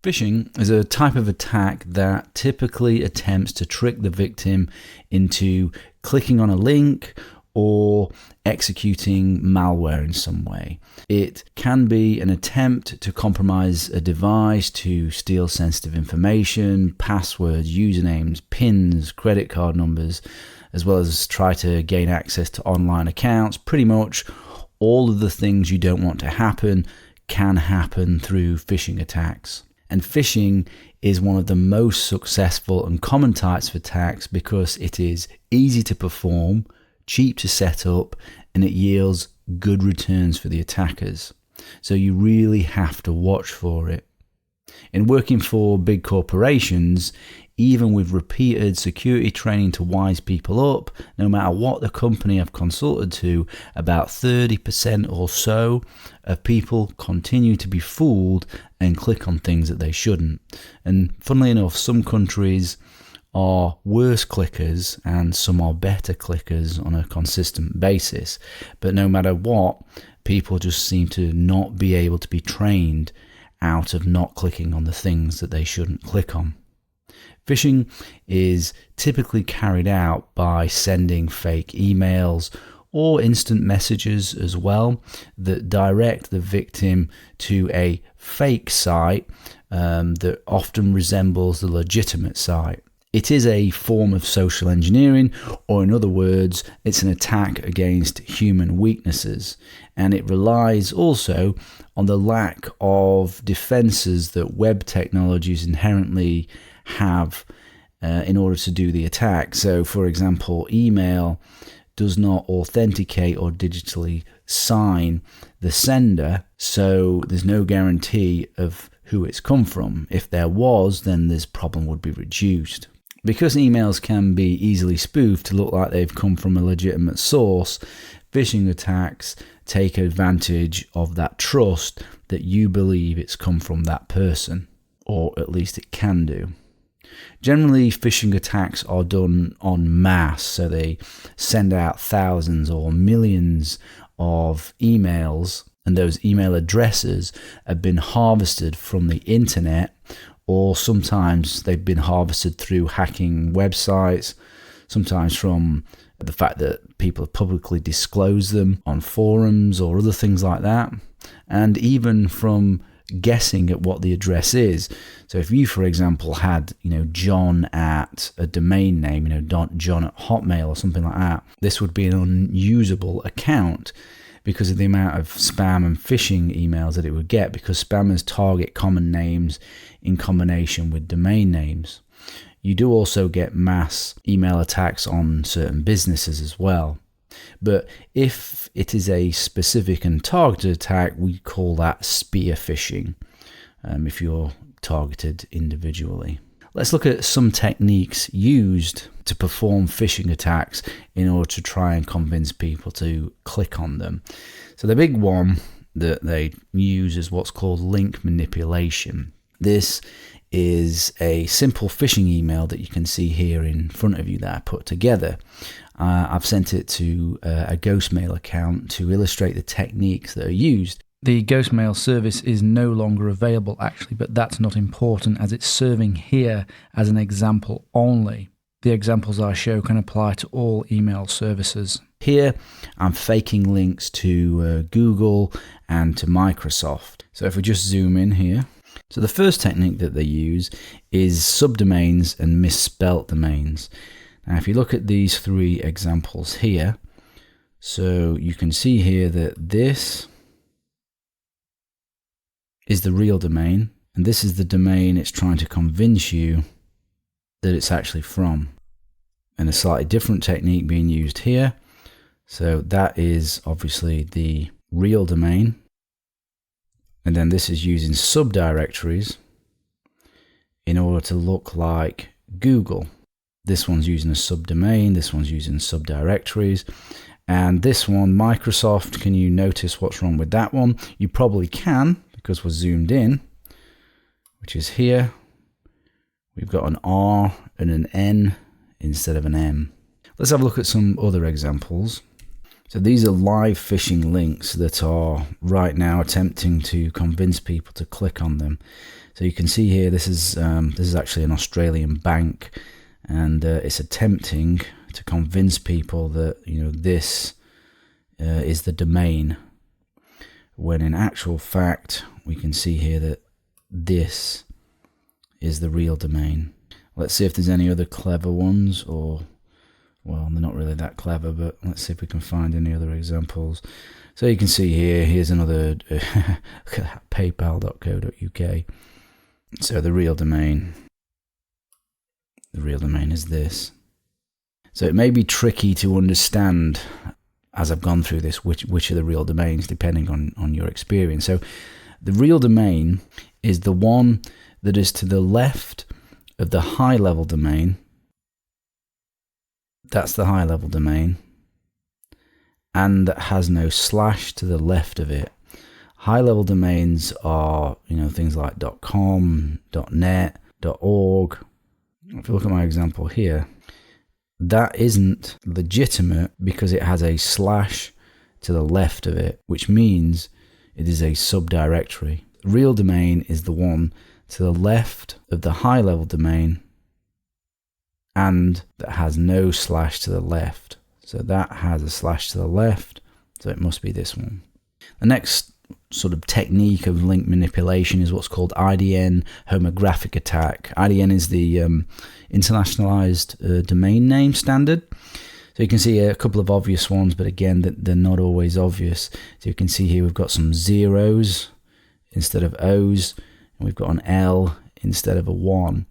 Phishing is a type of attack that typically attempts to trick the victim into clicking on a link or executing malware in some way. It can be an attempt to compromise a device, to steal sensitive information, passwords, usernames, PINs, credit card numbers, as well as try to gain access to online accounts. Pretty much all of the things you don't want to happen can happen through phishing attacks. And phishing is one of the most successful and common types of attacks because it is easy to perform, cheap to set up, and it yields good returns for the attackers. So you really have to watch for it. In working for big corporations, even with repeated security training to wise people up, no matter what the company I've consulted to, about 30% or so of people continue to be fooled and click on things that they shouldn't. And funnily enough, some countries are worse clickers and some are better clickers on a consistent basis. But no matter what, people just seem to not be able to be trained out of not clicking on the things that they shouldn't click on. Phishing is typically carried out by sending fake emails or instant messages as well that direct the victim to a fake site that often resembles the legitimate site. It is a form of social engineering, or in other words, it's an attack against human weaknesses, and it relies also on the lack of defenses that web technologies inherently have in order to do the attack. So, for example, email does not authenticate or digitally sign the sender, so there's no guarantee of who it's come from. If there was, then this problem would be reduced. Because emails can be easily spoofed to look like they've come from a legitimate source, phishing attacks take advantage of that trust that you believe it's come from that person, or at least it can do. Generally, phishing attacks are done en masse, so they send out thousands or millions of emails, and those email addresses have been harvested from the internet, or sometimes they've been harvested through hacking websites, sometimes from the fact that people have publicly disclosed them on forums or other things like that, and even from guessing at what the address is. So if you, for example, had, John at a domain name, John at Hotmail or something like that, this would be an unusable account because of the amount of spam and phishing emails that it would get, because spammers target common names in combination with domain names. You do also get mass email attacks on certain businesses as well. But if it is a specific and targeted attack, we call that spear phishing, if you're targeted individually. Let's look at some techniques used to perform phishing attacks in order to try and convince people to click on them. So the big one that they use is what's called link manipulation. This is a simple phishing email that you can see here in front of you that I put together. I've sent it to a Ghostmail account to illustrate the techniques that are used. The Ghostmail service is no longer available actually, but that's not important as it's serving here as an example only. The examples I show can apply to all email services. Here I'm faking links to Google and to Microsoft. So if we just zoom in here. So the first technique that they use is subdomains and misspelt domains. Now if you look at these three examples here, so you can see here that this is the real domain, and this is the domain it's trying to convince you that it's actually from. And a slightly different technique being used here. So that is obviously the real domain. And then this is using subdirectories in order to look like Google. This one's using a subdomain, this one's using subdirectories. And this one, Microsoft, can you notice what's wrong with that one? You probably can, because we're zoomed in, which is here. We've got an R and an N instead of an M. Let's have a look at some other examples. So these are live phishing links that are right now attempting to convince people to click on them. So you can see here, this is actually an Australian bank, and it's attempting to convince people that this is the domain, when in actual fact we can see here that this is the real domain. Let's see if there's any other clever ones, or well, they're not really that clever, but let's see if we can find any other examples. So you can see here's another paypal.co.uk. So the real domain is this. So it may be tricky to understand as I've gone through this which are the real domains, depending on your experience. So the real domain is the one that is to the left of the high level domain. That's the high level domain, and that has no slash to the left of it. High level domains are things like .com, .net, .org. If you look at my example here, that isn't legitimate because it has a slash to the left of it, which means it is a subdirectory. Real domain is the one to the left of the high level domain and that has no slash to the left. So that has a slash to the left, so it must be this one. The next sort of technique of link manipulation is what's called IDN homographic attack. IDN is the internationalized domain name standard. So you can see a couple of obvious ones, but again, they're not always obvious. So you can see here we've got some zeros instead of O's, and we've got an L instead of a 1.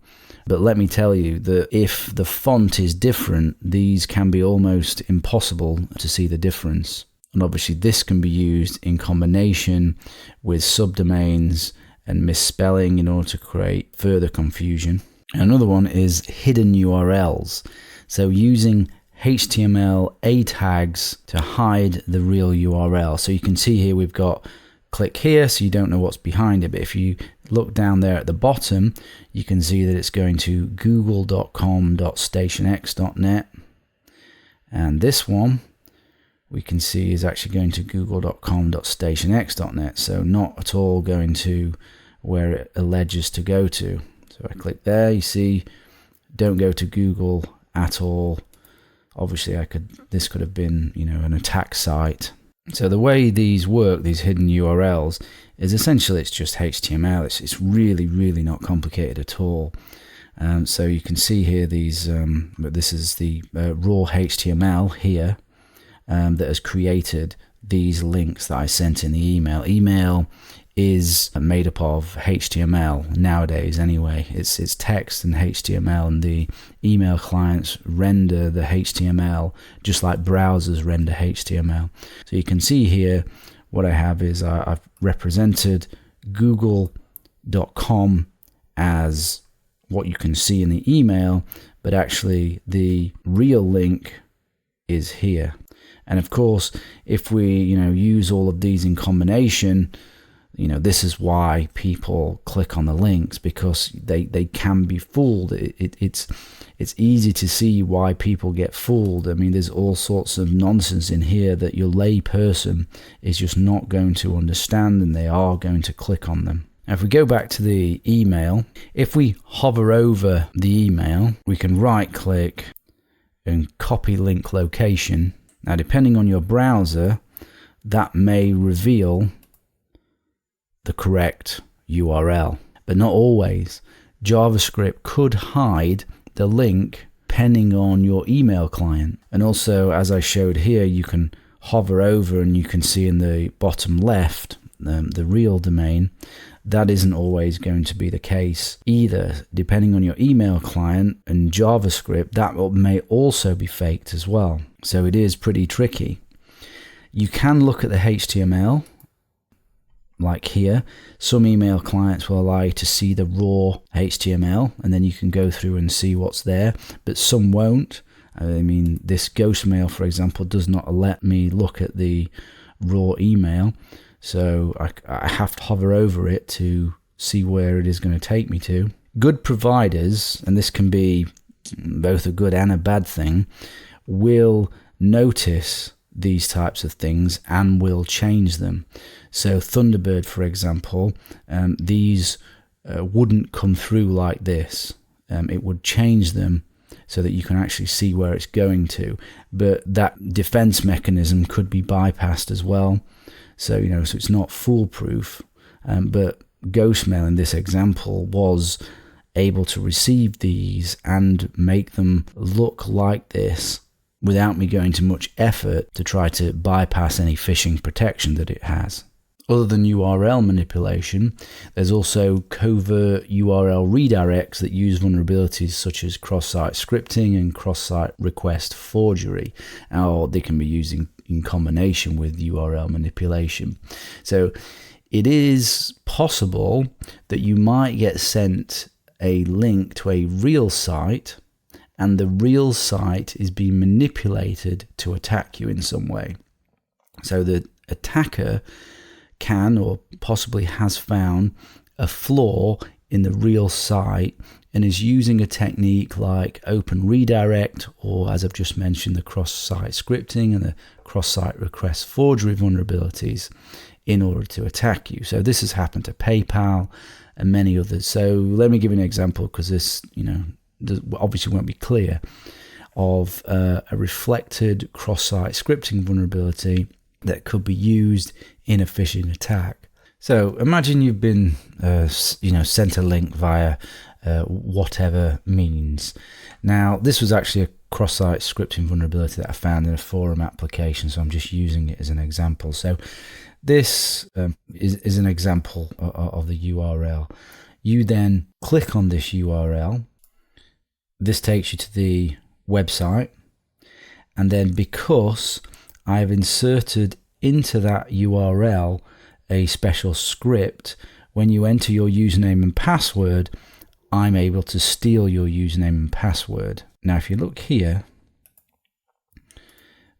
But let me tell you that if the font is different, these can be almost impossible to see the difference. And obviously this can be used in combination with subdomains and misspelling in order to create further confusion. Another one is hidden URLs. So using HTML A tags to hide the real URL. So you can see here we've got click here, so you don't know what's behind it, but if you look down there at the bottom, you can see that it's going to google.com.stationx.net, and this one we can see is actually going to google.com.stationx.net, so not at all going to where it alleges to go to. So I click there, you see, don't go to Google at all. Obviously this could have been an attack site. So the way these work, these hidden URLs, is essentially it's just HTML. It's really, really not complicated at all. So you can see here these, this is the raw HTML here that has created these links that I sent in the email. Email is made up of HTML nowadays anyway. It's text and HTML, and the email clients render the HTML just like browsers render HTML. So you can see here what I have is I've represented google.com as what you can see in the email, but actually the real link is here. And of course, if we use all of these in combination, this is why people click on the links, because they can be fooled. It's easy to see why people get fooled. I mean, there's all sorts of nonsense in here that your lay person is just not going to understand, and they are going to click on them. Now, if we go back to the email, if we hover over the email, we can right click and copy link location. Now, depending on your browser, that may reveal the correct URL, but not always. JavaScript could hide the link depending on your email client. And also, as I showed here, you can hover over and you can see in the bottom left the real domain. That isn't always going to be the case either. Depending on your email client and JavaScript, that may also be faked as well. So it is pretty tricky. You can look at the HTML, like here. Some email clients will allow you to see the raw HTML, and then you can go through and see what's there, but some won't. I mean, this Ghostmail, for example, does not let me look at the raw email, so I have to hover over it to see where it is going to take me to. Good providers, and this can be both a good and a bad thing, will notice these types of things and will change them. So Thunderbird, for example, these wouldn't come through like this. It would change them so that you can actually see where it's going to. But that defense mechanism could be bypassed as well. So, so it's not foolproof. But Ghostmail in this example was able to receive these and make them look like this without me going to much effort to try to bypass any phishing protection that it has. Other than URL manipulation, there's also covert URL redirects that use vulnerabilities such as cross-site scripting and cross-site request forgery, or they can be used in combination with URL manipulation. So it is possible that you might get sent a link to a real site, and the real site is being manipulated to attack you in some way. So the attacker can or possibly has found a flaw in the real site and is using a technique like open redirect, or as I've just mentioned, the cross-site scripting and the cross-site request forgery vulnerabilities in order to attack you. So this has happened to PayPal and many others. So let me give you an example, because this, obviously won't be clear, of a reflected cross-site scripting vulnerability that could be used in a phishing attack. So imagine you've been, sent a link via whatever means. Now, this was actually a cross-site scripting vulnerability that I found in a forum application, so I'm just using it as an example. So this is an example of the URL. You then click on this URL. This takes you to the website, and then because I've inserted into that URL a special script, when you enter your username and password, I'm able to steal your username and password. Now, if you look here,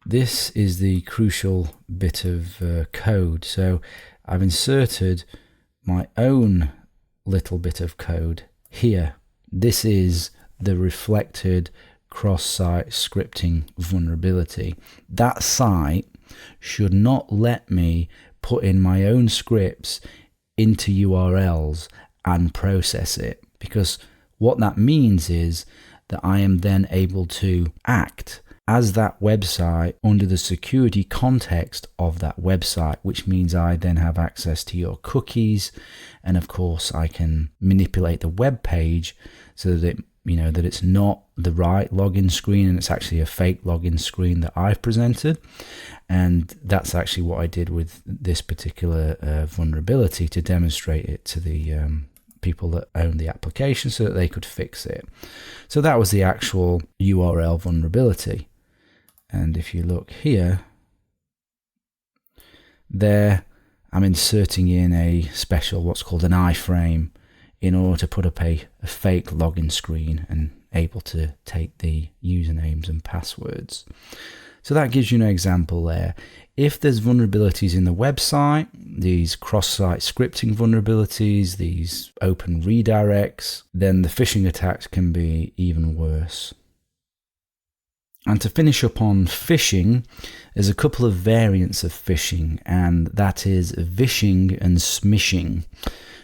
this is the crucial bit of code. So I've inserted my own little bit of code here. This is the reflected cross-site scripting vulnerability. That site should not let me put in my own scripts into URLs and process it, because what that means is that I am then able to act as that website under the security context of that website, which means I then have access to your cookies, and of course I can manipulate the web page so that that it's not the right login screen and it's actually a fake login screen that I've presented. And that's actually what I did with this particular vulnerability, to demonstrate it to the people that own the application so that they could fix it. So that was the actual URL vulnerability. And if you look here, there I'm inserting in a special, what's called an iframe, in order to put up a fake login screen and able to take the usernames and passwords. So that gives you an example there. If there's vulnerabilities in the website, these cross-site scripting vulnerabilities, these open redirects, then the phishing attacks can be even worse. And to finish up on phishing, there's a couple of variants of phishing, and that is Vishing and SMShing.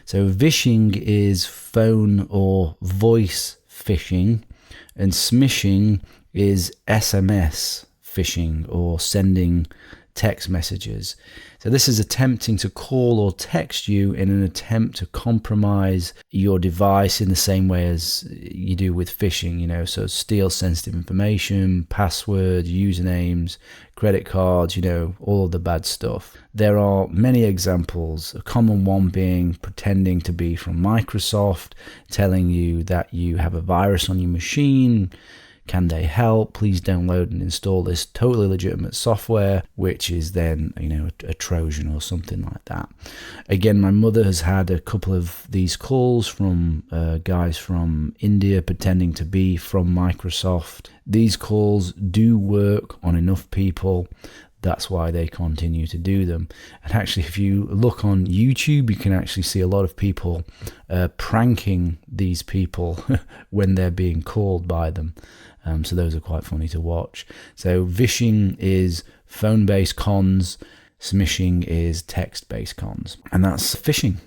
So Vishing is phone or voice phishing, and SMShing is SMS phishing, or sending text messages. So this is attempting to call or text you in an attempt to compromise your device in the same way as you do with phishing, so steal sensitive information, passwords, usernames, credit cards, all of the bad stuff. There are many examples, a common one being pretending to be from Microsoft, telling you that you have a virus on your machine. Can they help? Please download and install this totally legitimate software, which is then, a Trojan or something like that. Again, my mother has had a couple of these calls from guys from India pretending to be from Microsoft. These calls do work on enough people that's why they continue to do them. And actually, if you look on YouTube, you can actually see a lot of people pranking these people when they're being called by them. So those are quite funny to watch. So Vishing is phone-based cons, SMShing is text-based cons. And that's phishing.